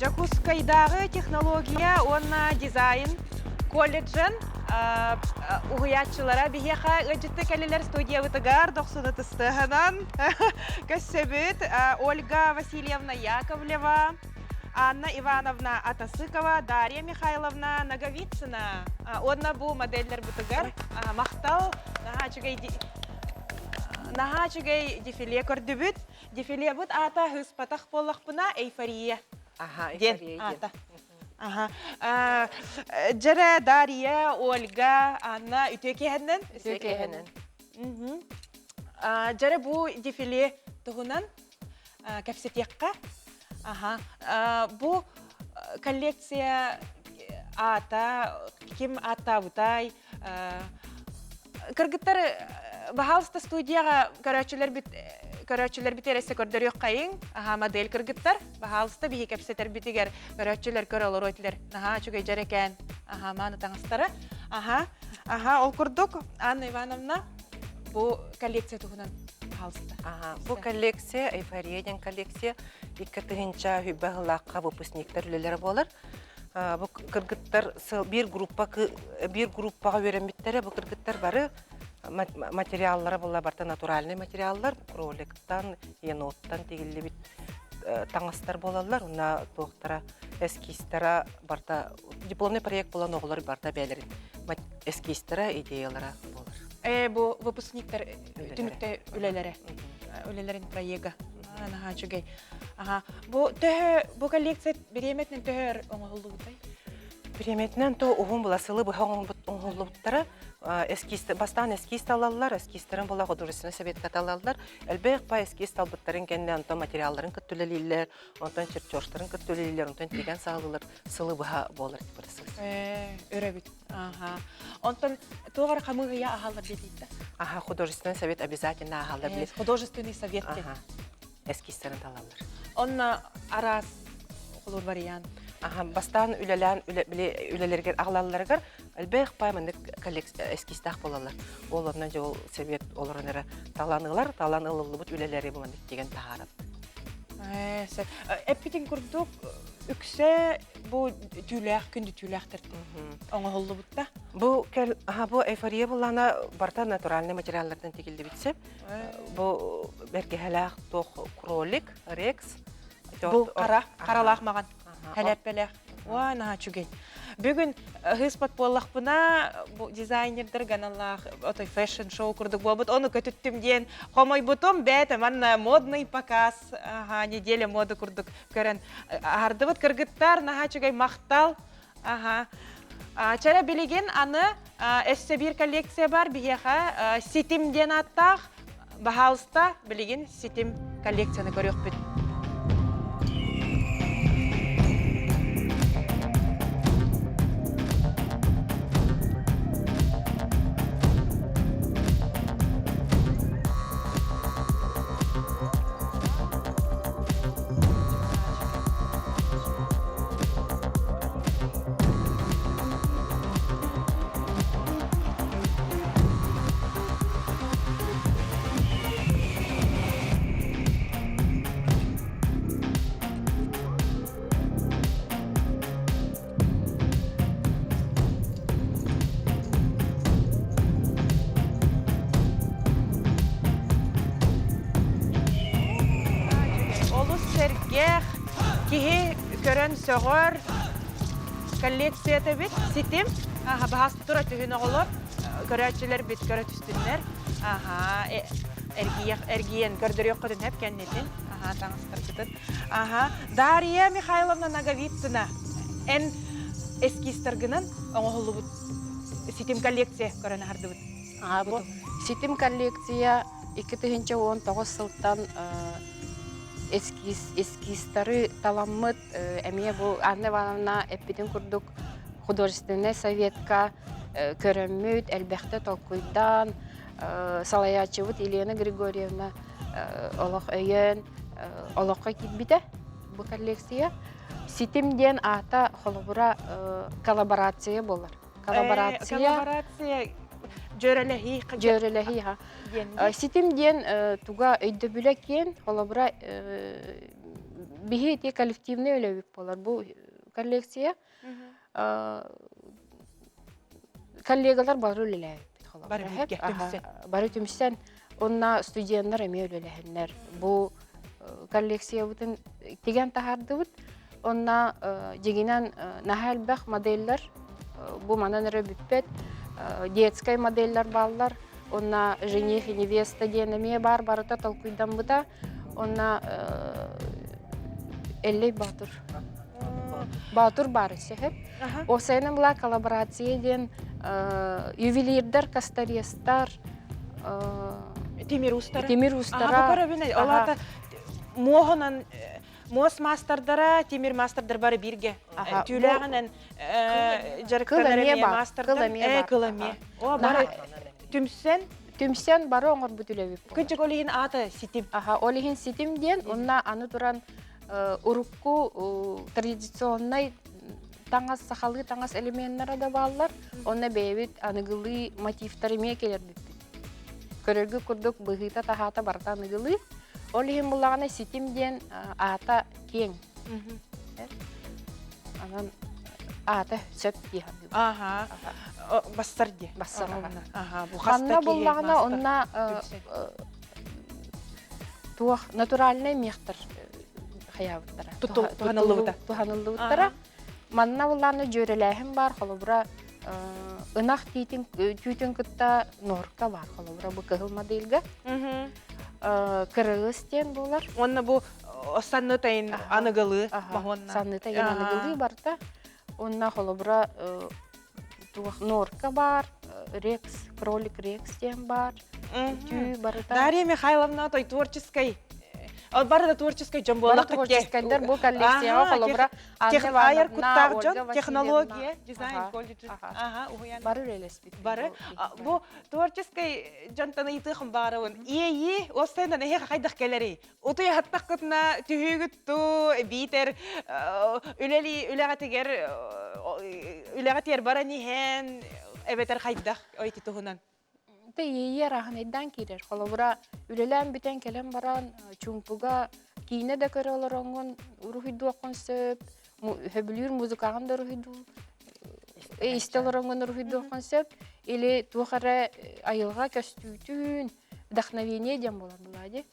Жакускайдағы технология, онна дизайн колледжен угуячылара бихеха ыжытты кәлелер студия вытыгар доқсуны тыстығынан көссөбіт Ольга Васильевна Яковлева, Анна Ивановна Атасыкова, Дарья Михайловна Наговицына. Онна бұл модельдер бұтыгар мақтал наға чүгей дефиле көрдібіт. Дефиле бұт ата хыз патақ болақ бұна эйфория. Эйфория ден. Жара Дарья, Ольга, Анна үтекеһеннен. Жара бу дефиле тугунан кәпсетекка. Бу коллекция ата, ким ата бутай. Кыргыттар бахалста студияга көрөчүлөр битересе көрдөр yok кайын. Модель кыргыттар бахалста бихи кепсетер битигер көрөчүлөр көрөлөр ойтилер. Чугай жарекен. Маны таңыстары. Ол курдук Анна Ивановна бу коллекция тугунан бахалста. Бу коллекция эйфорияден коллекция 2-нче хүбәгылакка выпускниктер үлеләре булыр. Бу кыргыттар бир группага беренбиттер, бу кыргыттар бары материаллары була барта натуральный материаллар, кроликтан, еноттан тегилли бит таңастар болалар. Уна тоқтара эскистера барта дипломный проект болан оғылар барта бәлерин. Эскистера идеялары болар. Бу выпускниктер түнүктө үлелерин проекта. Бу коллекция береметнен төхөр оңолугутай. Береметнен то угун буласылы бу оңолугуттары бастан эскист алалар, эскистерин була художественный совет каталалар. Элбек па эскист албыттарын кенде антон материалларын көттүлелилер, антон чертежтарын көттүлелилер, антон теген сагылыр, сылы баха болар дип барсыз. Өрөбүт. Антон тогар камыгыя ахалар дейт. Художественный совет обязательно ахалар. Художественный совет. Эскистерин талалар. Онна арас олор вариант. Бастан үлелерге ағлаларығар, әлбәқ паймындық эскистақ болалар. Оларынан жол совет оларынары таланығылар, таланылылы бұд үлелері бұмандық деген тағарып. Әппетін күрдік үксе бұл күнді түйләқтірді оңығылы бұдда? Бұл эйфория бұлана барта натуральный материаллардан текілді бітсе. Бұл бәргехәләқ тоқ кролик, рекс. Бұл қаралақ маған. Хәләппеләк. Наға чүгей. Бүгін ғыспат болақ бұна дизайнердер ғаналақ фэшн-шоу күрдік болбыт. Оны көтіттім ден. Қомай бұтым бәтім. Анна модный показ. Неделя моды күрдік көрін. Арды бұт кіргіттар. Наға чүгей мақтал. Чара білеген аны әсі бір коллекция бар. Бігеға сетімден аттақ. Бағалыста білеген сетім коллекцияны көрек бүт. Кихи көрін сөғір коллекцияты бит, сетім. Бағасты тұра түхін оғылыр. Көрәтшілер бит көрәт үстінлер. Әргиен көрдірек қыдын әп кәннетін. Таңыстыр күтін. Дарья Михайловна Наговицына. Ән эскистергінің оңғылы бұд. Сетім коллекция көрін арды бұд. Сетім коллекция 2019 сылттан эскистары таламмыт әмие бұл Анна Ивановна әппетін күрдік художественный советка көріммүт, әлбәқті толкуйдан, Салаячевыт Елена Григорьевна олық өйен, олыққа кетбіді бұл коллекция. Сетімден ата қолыбыра коллаборация болар. Коллаборация Жөреләхи, ха. Сетімден туға өйді бүләкен, қолыбыра Бихи те коллективный өлөбүк болар. Бу коллекция коллегалар бары өлеләй. Бары түмсен онна студенттар эме өлеләһеннәр. Бу коллекция бутын тигән тахарды бут. Онна жегинен нахалбах модельлер. Бу манан рөбүппет детская модельлер баллар. Онна жених и невеста денеме бар барыта толкуйдан бута. Онна эллей батур. Батур бары сехеп. Осайнын була коллаборация ден ювелирдер, кастарестар, Темирустар. Темирустара. Олата моғынан мос мастардара, темир мастардар бары бирге. Тюләгенен жарыктанары мастардар. Кыламе. О, бары Түмсен бары оңыр бүтілі өп. Күнчік олығын аты ситим. Олығын ситим ден, онна аны туран урукку традиционный таңас сахалы, таңас элементтері да балылар. Онна бәйбет анығылы мотивтары ме келер бүппет. Көрергі күрдік бұғыта тахата барта анығылы. Олығын бұлағына ситим ден ата кең. Анан ата сөп дейхан. Бастар де. Бастар. Ханна бұлағына онна натуральный мехтар хаябыттара. Туханыллыбыттара. Манна бұлағына жөреләхім бар, қолыбыра ынақ түйтін күтті норка бар, қолыбыра бұл кығыл моделгі. Кырғыстен болар. Онна бұл санны тайын анығылы. Санны тайын анығылы барда. Онна қолыбыра норка бар, рекс, кролик рекстен бар. Түй барда. Дарья Михайловна, той творческой. Бары да творческой жон болақ ке. Творческайдар бұл коллекцияға қолыбыра Айыр күттақ жон, технология, дизайн колледжі. Бары релеспит. Бары. Бұл творческой жонтаны итіғым бары он. Ие, осыйнан әйе қайдақ келері. Ұтый хаттақ күтіна түйігітті, бейтер, үләғатер бара нехен, әбетер қайдақ ойты тұғынан. Ие рахын айдан керер. Қолыбыра үлелән бітен келен баран чүңпуға кейіне де көрі олар оңын ұрухиду ақын сөп, хөбілер музыкағын да ұрухиду, истелер оңын ұрухиду ақын сөп, или туғары айылға көстүйтін, вдохновение дем болар бұлады.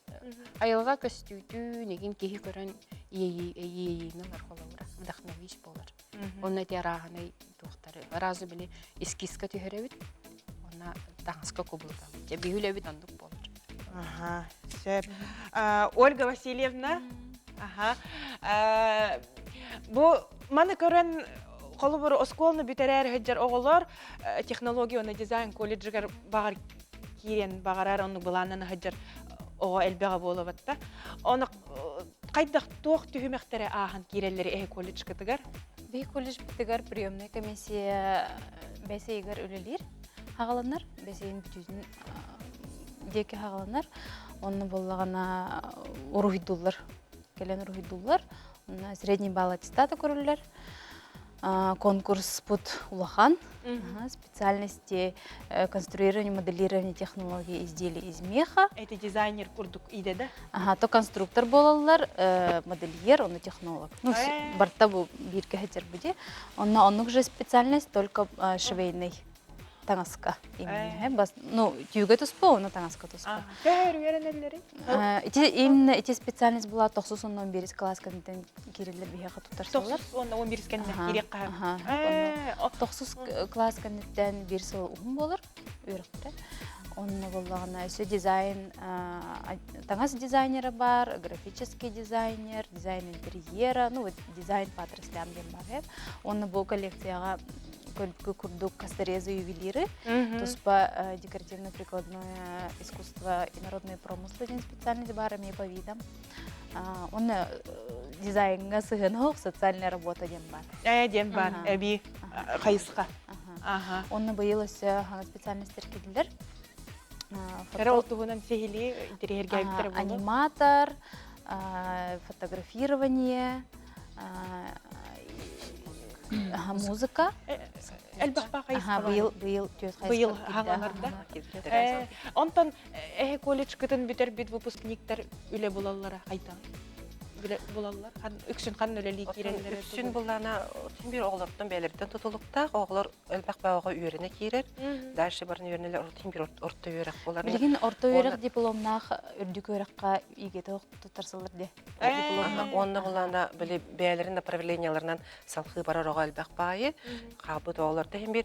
Айылға көстүйтін, еген кейі көрін ие-ейіні бар қолыбыра, вдохновиш болар. Оны әте рахын ай туқтары. Разы біле эскизка түйірі Таңысқа көбілға. Бейгілі өбіт андық болыр. Сөп. Ольга Васильевна. Бұл маны көрін қолы бір осколны бүтәрәр хөджар оғылар технология оны дизайн колледжігер бағар керен бағарар оны бұланын хөджар оға әлбеға болы батта. Оны қайдақ тоқ түйімектері ағын керелері әй колледж кітігер? Бей колледж бітігер приемный комиссия бәсейгер өлелер. Хағаланар, бәсейін бүтізін деке хағаланар. Оны болағана ұрухидулар, келен ұрухидулар. Средний балл аттестаты көрілер. Конкурс пут улахан. Специальности конструирования, моделирования технологий изделий из меха. Это дизайнер курдук иде, да? То конструктор болалар, модельер, он технолог. Ну, барта бұл бирке хетер буде. Он же специальность только швейный. Таңасқа именно. Ну, түйге тұспа, оны таңасқа тұспа. Кәр үйерінелері? Именно эти специальность была 9-11 класс кәнеттен керелер бейеға тұтарсалар. 9-11 кәнеттен керек қағым. 9 класс кәнеттен бір сыл ұғым болыр, үйріқтірі. Оны болағына өсі дизайн, таңас дизайнері бар, графический дизайнер, дизайн интерьера, ну, дизайн по отраслям дем бар. Оны бұл коллекцияға курдук касторезы ювелиры, туспа декоративно-прикладное искусство и народные промыслы ден специальность барами по видам. Он дизайнга сыгынок социальная работа ден бар. Ден бар, әби қайысқа. Он боялась специальностер кеділер. Әрі олтығынан сегілі интерьерге әбіттері болды? Аниматор, фотографирование, музыка. Әлбақпа қайысқа бар? Быйыл хағаларда. Онтан колледж күтін бүтер бүт выпускниктер үлі болалары қайтан? булалар. Үксүн хан өлели кирелер. Үксүн буллана бир оглордон белерден тутулукта, оглор элбак багага үйрөне кирер. Дальше барын үйрөнелер бир орто үйрөк булар. Билген орто үйрөк дипломнах үрдүк үйрөккө ийгете тутарсылар де. Дипломна онна буллана биле бәлерин направленияларынан салхы барар ога элбак багы. Кабыт оглорда hem бир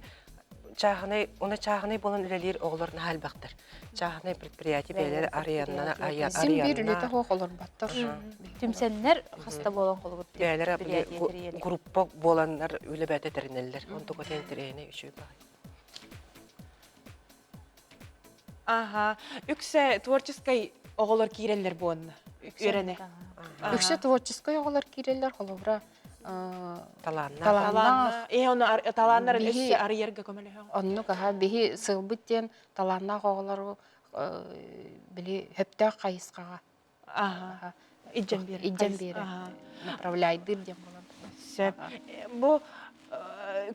чағынай болан үлелер оғыларын әлбақтыр. Чағынай предприятие бәлері арыянна. Сен бір үлеті оғылыр баттыр. Түмсенлер хаста болан қолы күтті. Бәлері группа боланлар үлі бәті тәрінелер. Он тұғы тәнтірейіне үші бағай. Аха. Үксе творческай оғылыр кейрелер болын. Үйрене. Үксе творческай оғылыр кейрелер қолыбыра. Таланна. Оны таланнар өсі ары ерге көмелі. Онны қаға бейі сылбыттен таланна қоғылары білі хөптәк қайысқаға. Иджен бері. Направляйдыр дем болады. Сөп. Бұл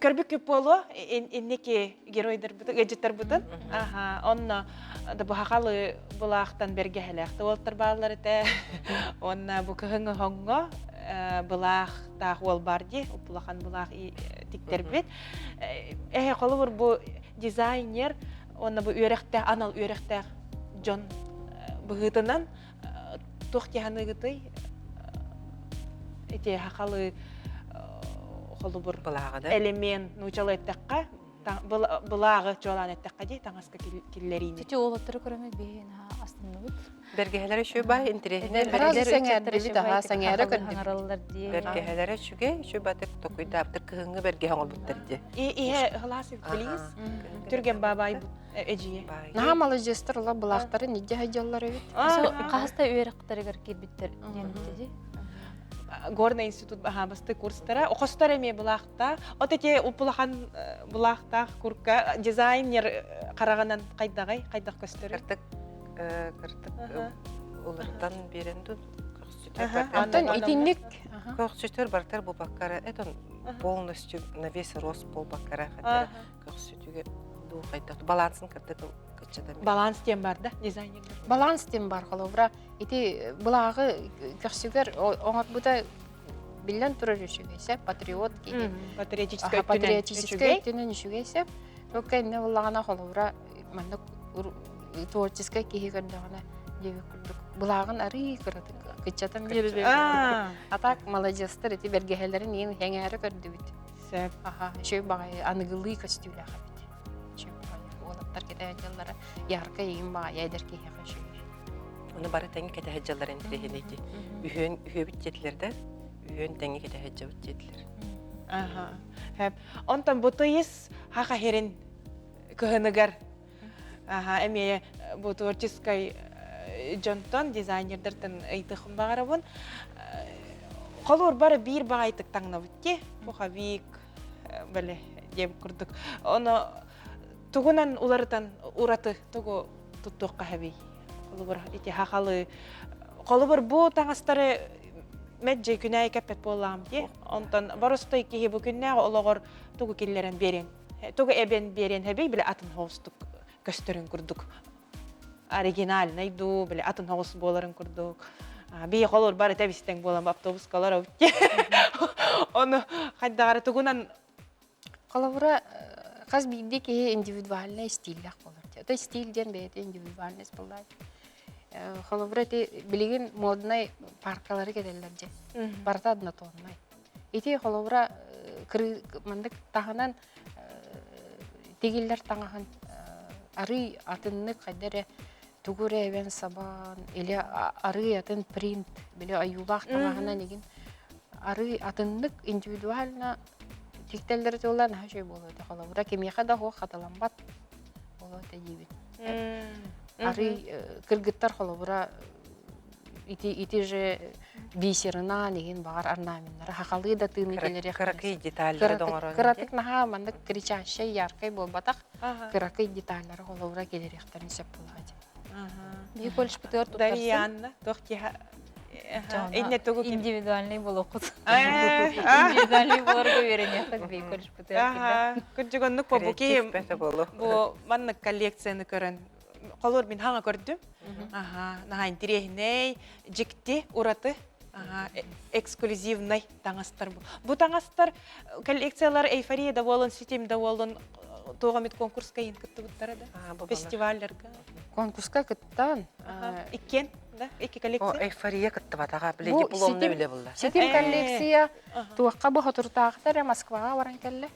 көрбік көп болу, еннеке геройдар бұтын, әджеттер бұтын. Онны бұхақалы бұлақтан берге әліқті олттар бағылар әті. Онны бұл күхіңі хоңға бұлақ тағы ол бар де, бұлақан бұлақ тіктер бет. Қолы бұр бұл дизайнер, оны бұл үйректі, анал үйректі Джон бұғытынан тоқтияны ғыты әте хақалы қолы бұр элемент нұчалы әттіққа, бұлағы жолан әттіққа де таңасқа келлеріне. Тете олаттыры көрімет бейін астынны бұд? Бергелері шөй бай, интересінен бергелері шөге, шөй батыр тоқойды аптыр кығыңы берге оңыл бұттырды. Ihe ғыласы білейіз, түрген бабай әжие. Нағамалы жестір ұла бұлақтары неде хайжалар өйт? Қағыста өйрақтары кербеттер денді. Горный институт басты курстара, оқыстар әме бұлақта. Отеке ұпылақан бұлақта күрка дизайнер қарағанан қайдақ көстері? Кыртык олардан беренді Антон итинник көксүтөр бартар бу баккара этон полностью на весь рост пол баккара көксүтүгө ду кайдак балансын кыртык кычадан баланс тем бар да дизайнерлер баланс тем бар холобра ити булагы көксүгөр оңор буда билен турар үшүгесе патриот киги патриотический түнүн үшүгесе өкенне булагана холобра мандык творческая киги көрдөгөнө жебек курдук. Булагын ары кырдык. Кычатан берди. А так молодецтер эти бергехелерин эң хеңәре көрдү бит. Сеп. Шөй багай аныгылы костюмлар бит. Шөй багай олаттар кете жаллары ярка егин багай айдар киги шөй. Уну бары теңге кете жалларын тирехенети. Үйөн биттетлерде үйөн теңге кете биттетлер. Хеп. Онтан бутыйс хака херин көһөнөгөр. Эме бу творческий Джонтон дизайнердерден айтыхын багарабын. Колор бары бир багайтык таңнабытте. Пухавик беле деп курдук. Оны тугунан улардан ураты тугу туттук кахаби. Колор эти хакалы. Колор бу таңастары меджей күнәй кепет болам ди. Онтан барыстай ки бу күннәгә ологор тугу киллерен берен. Тугу эбен берен хәби беле атын хостук көстөрүн курдук. Оригинал найду, беле атын хос боларын курдук. Би холор бары табистен болам автобус калар. Оны кайдагары тугунан колобура каз бидеки индивидуальный стильдак болор. Это стильден бет индивидуальность болай. Холобура те билеген модный паркалары кетелер же. Барта однотонный. Ити холобура мандык тагынан тегиллер таңахан ары атынны кайдары тугуре эбен сабан или ары атын принт биле аюлах таңахана деген ары атыннык индивидуально тиктелдер жоллан хашой болот халабыра кемияка да хо каталамбат болот дебит ары кыргыттар халабыра ити же бисерина деген бар орнаменттер хакалы да тыны келер кыракый детальдер доңорон кыратык наха мандык кричащий яркий болбатак кыракый детальдер халабыра келер яктарын сеп болот. Би колш битер Дарьяна тохтиха индивидуальный болокут. Индивидуальный болорго берене так би колш битер. Күнжөгөннүк бу кийим. Бу маннык коллекцияны көрөн. Колор мен хаңа көрдүм. Наха интерехней жикти ураты эксклюзивный таңастар бу. Бу таңастар коллекциялар эйфорияда болон, системда болон, тоғамет конкурска ен кітті бұттары да? Фестивальдерға? Конкурска кіттан. Иккен, да? Икки коллекция? Эйфория кітті батаға, біле дипломны біле бұлдар. Сетим коллекция туаққа бұға тұртағықтар, Москваға баран кәлі.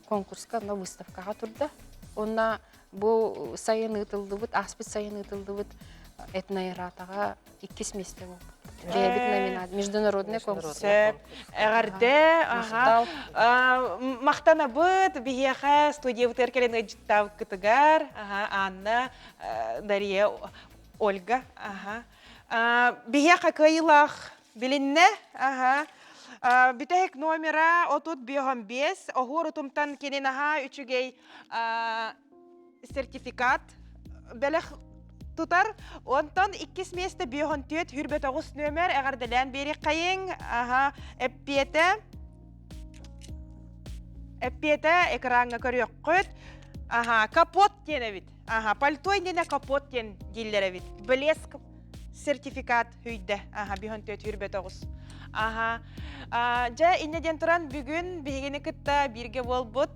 Конкурска, выставкаға тұрды. Онна бұл сайын ұтылды бұд, аспет сайын ұтылды бұд, этноиратаға 2 месте бұл. Лебит номинат, международный конкурс. Әғарде, мақтана бұд, бігеға студия бұт әркелен ұжыттау күтігар, Анна, Дарья, Ольга. Бігеға қайылақ білінне, бүтәйік номера отут 5, оғыр ұтымтан кенен үчігей сертификат бәліқ тутар. Онтан 2 месте 5 хүрбет оғыз нөмер әғарділән бері қайын. Әппеті экранға көрек қөт. Капот тені бит. Пальтой нені капот тен делдері бит. Блеск сертификат хүйді. 5 хүрбет оғыз. Жа иннеден тұран бүгін бігені күтті бірге бол бұд.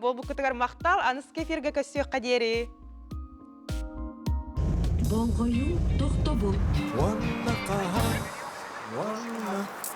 Бол бұл күтігер мақтал, аныз кефирге көсі қадері. Болғою тоқта бол.